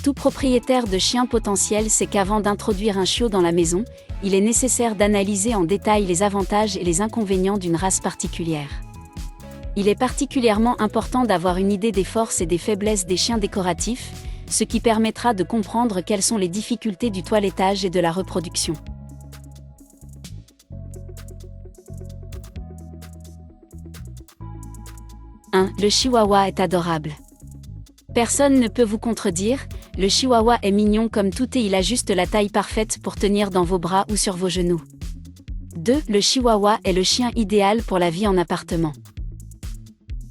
Tout propriétaire de chien potentiel sait qu'avant d'introduire un chiot dans la maison, il est nécessaire d'analyser en détail les avantages et les inconvénients d'une race particulière. Il est particulièrement important d'avoir une idée des forces et des faiblesses des chiens décoratifs, ce qui permettra de comprendre quelles sont les difficultés du toilettage et de la reproduction. Le chihuahua est adorable. Personne ne peut vous contredire, le chihuahua est mignon comme tout et il a juste la taille parfaite pour tenir dans vos bras ou sur vos genoux. 2. Le chihuahua est le chien idéal pour la vie en appartement.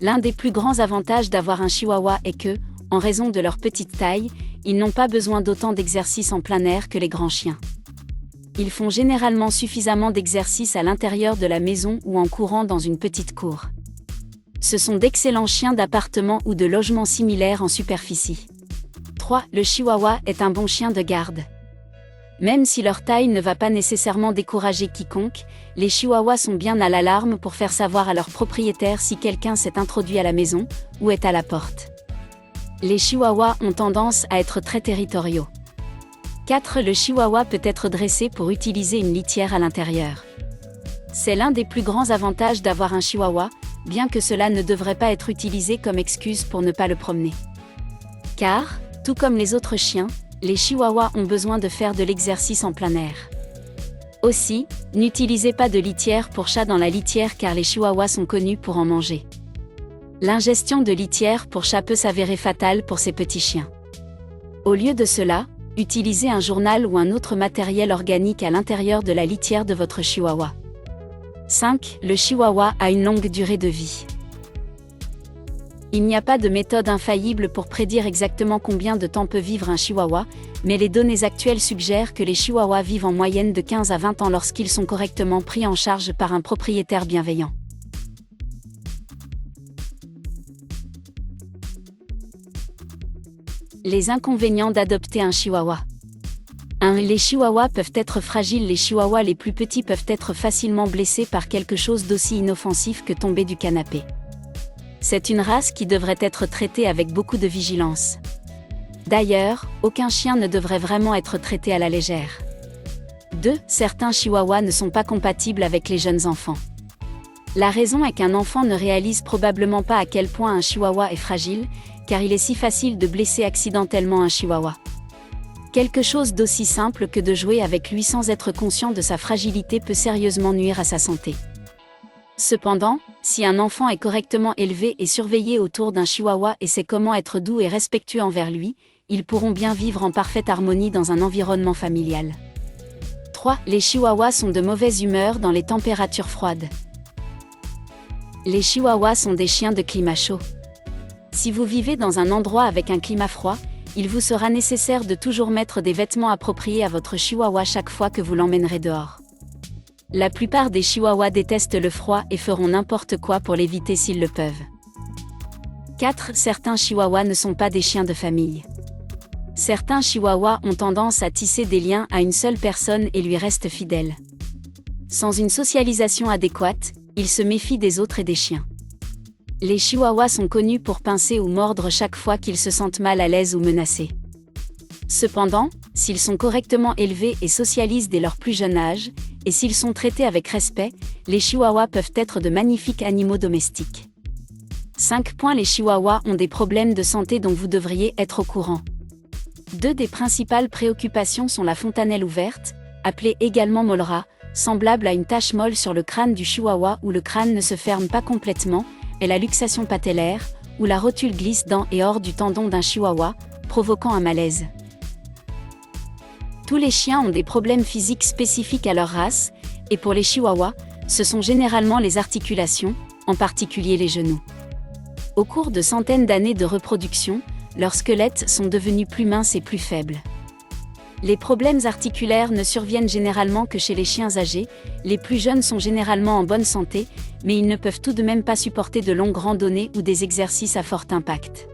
L'un des plus grands avantages d'avoir un chihuahua est que, en raison de leur petite taille, ils n'ont pas besoin d'autant d'exercice en plein air que les grands chiens. Ils font généralement suffisamment d'exercice à l'intérieur de la maison ou en courant dans une petite cour. Ce sont d'excellents chiens d'appartement ou de logement similaires en superficie. 3. Le chihuahua est un bon chien de garde. Même si leur taille ne va pas nécessairement décourager quiconque, les chihuahuas sont bien à l'alarme pour faire savoir à leur propriétaire si quelqu'un s'est introduit à la maison ou est à la porte. Les chihuahuas ont tendance à être très territoriaux. 4. Le chihuahua peut être dressé pour utiliser une litière à l'intérieur. C'est l'un des plus grands avantages d'avoir un chihuahua, bien que cela ne devrait pas être utilisé comme excuse pour ne pas le promener. Car, tout comme les autres chiens, les chihuahuas ont besoin de faire de l'exercice en plein air. Aussi, n'utilisez pas de litière pour chat dans la litière car les chihuahuas sont connus pour en manger. L'ingestion de litière pour chat peut s'avérer fatale pour ces petits chiens. Au lieu de cela, utilisez un journal ou un autre matériel organique à l'intérieur de la litière de votre chihuahua. 5. Le chihuahua a une longue durée de vie. Il n'y a pas de méthode infaillible pour prédire exactement combien de temps peut vivre un chihuahua, mais les données actuelles suggèrent que les chihuahuas vivent en moyenne de 15 à 20 ans lorsqu'ils sont correctement pris en charge par un propriétaire bienveillant. Les inconvénients d'adopter un chihuahua. 1. Les chihuahuas peuvent être fragiles. Les chihuahuas les plus petits peuvent être facilement blessés par quelque chose d'aussi inoffensif que tomber du canapé. C'est une race qui devrait être traitée avec beaucoup de vigilance. D'ailleurs, aucun chien ne devrait vraiment être traité à la légère. 2. Certains chihuahuas ne sont pas compatibles avec les jeunes enfants. La raison est qu'un enfant ne réalise probablement pas à quel point un chihuahua est fragile, car il est si facile de blesser accidentellement un chihuahua. Quelque chose d'aussi simple que de jouer avec lui sans être conscient de sa fragilité peut sérieusement nuire à sa santé. Cependant, si un enfant est correctement élevé et surveillé autour d'un chihuahua et sait comment être doux et respectueux envers lui, ils pourront bien vivre en parfaite harmonie dans un environnement familial. 3. Les chihuahuas sont de mauvaise humeur dans les températures froides. Les chihuahuas sont des chiens de climat chaud. Si vous vivez dans un endroit avec un climat froid, il vous sera nécessaire de toujours mettre des vêtements appropriés à votre chihuahua chaque fois que vous l'emmènerez dehors. La plupart des chihuahuas détestent le froid et feront n'importe quoi pour l'éviter s'ils le peuvent. 4. Certains chihuahuas ne sont pas des chiens de famille. Certains chihuahuas ont tendance à tisser des liens à une seule personne et lui restent fidèles. Sans une socialisation adéquate, ils se méfient des autres et des chiens. Les chihuahuas sont connus pour pincer ou mordre chaque fois qu'ils se sentent mal à l'aise ou menacés. Cependant, s'ils sont correctement élevés et socialisent dès leur plus jeune âge, et s'ils sont traités avec respect, les chihuahuas peuvent être de magnifiques animaux domestiques. 5. Les chihuahuas ont des problèmes de santé dont vous devriez être au courant. 2 des principales préoccupations sont la fontanelle ouverte, appelée également mollerat, semblable à une tache molle sur le crâne du chihuahua où le crâne ne se ferme pas complètement, et la luxation patellaire, où la rotule glisse dans et hors du tendon d'un chihuahua, provoquant un malaise. Tous les chiens ont des problèmes physiques spécifiques à leur race, et pour les chihuahuas, ce sont généralement les articulations, en particulier les genoux. Au cours de centaines d'années de reproduction, leurs squelettes sont devenus plus minces et plus faibles. Les problèmes articulaires ne surviennent généralement que chez les chiens âgés, les plus jeunes sont généralement en bonne santé, mais ils ne peuvent tout de même pas supporter de longues randonnées ou des exercices à fort impact.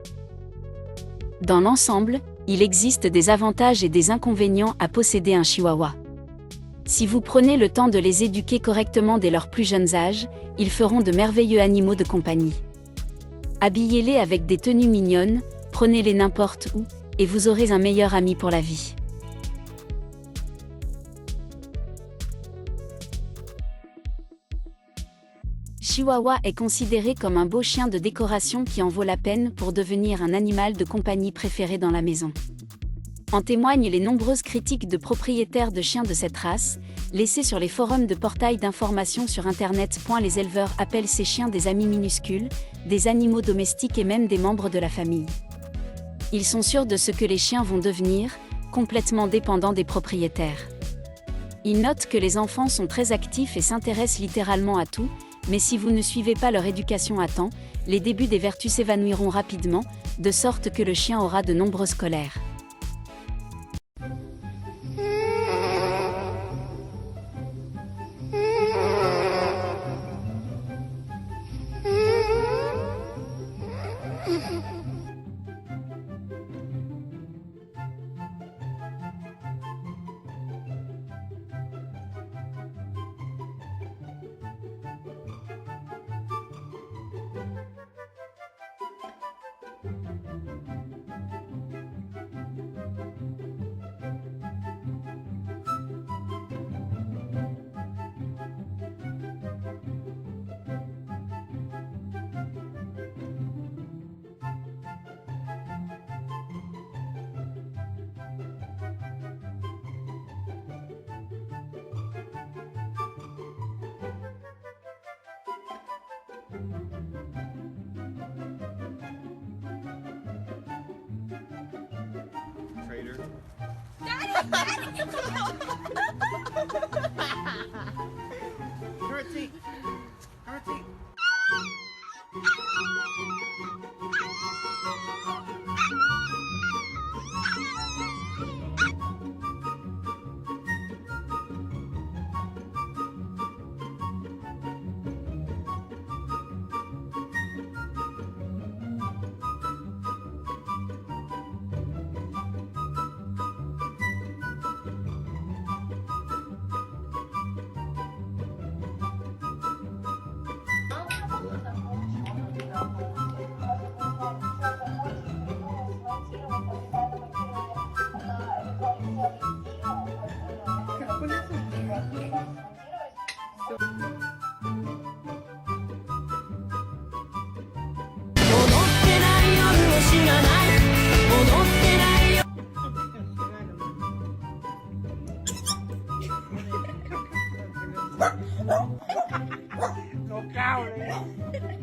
Dans l'ensemble, il existe des avantages et des inconvénients à posséder un chihuahua. Si vous prenez le temps de les éduquer correctement dès leur plus jeunes âges, ils feront de merveilleux animaux de compagnie. Habillez-les avec des tenues mignonnes, prenez-les n'importe où, Et vous aurez un meilleur ami pour la vie. Chihuahua est considéré comme un beau chien de décoration qui en vaut la peine pour devenir un animal de compagnie préféré dans la maison. En témoignent les nombreuses critiques de propriétaires de chiens de cette race, laissées sur les forums de portails d'information sur Internet. Les éleveurs appellent ces chiens des amis minuscules, des animaux domestiques et même des membres de la famille. Ils sont sûrs de ce que les chiens vont devenir, complètement dépendants des propriétaires. Ils notent que les enfants sont très actifs et s'intéressent littéralement à tout, mais si vous ne suivez pas leur éducation à temps, les débuts des vertus s'évanouiront rapidement, de sorte que le chien aura de nombreuses colères. Trader. Dirty. Dirty. Số cao đấy. Bên này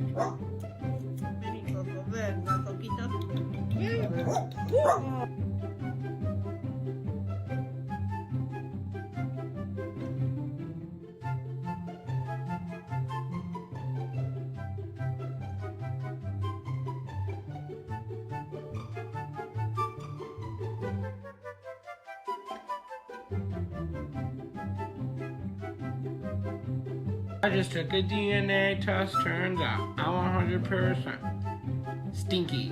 có về mà có kỹ thuật. I just took a DNA test, turns out I'm 100% stinky.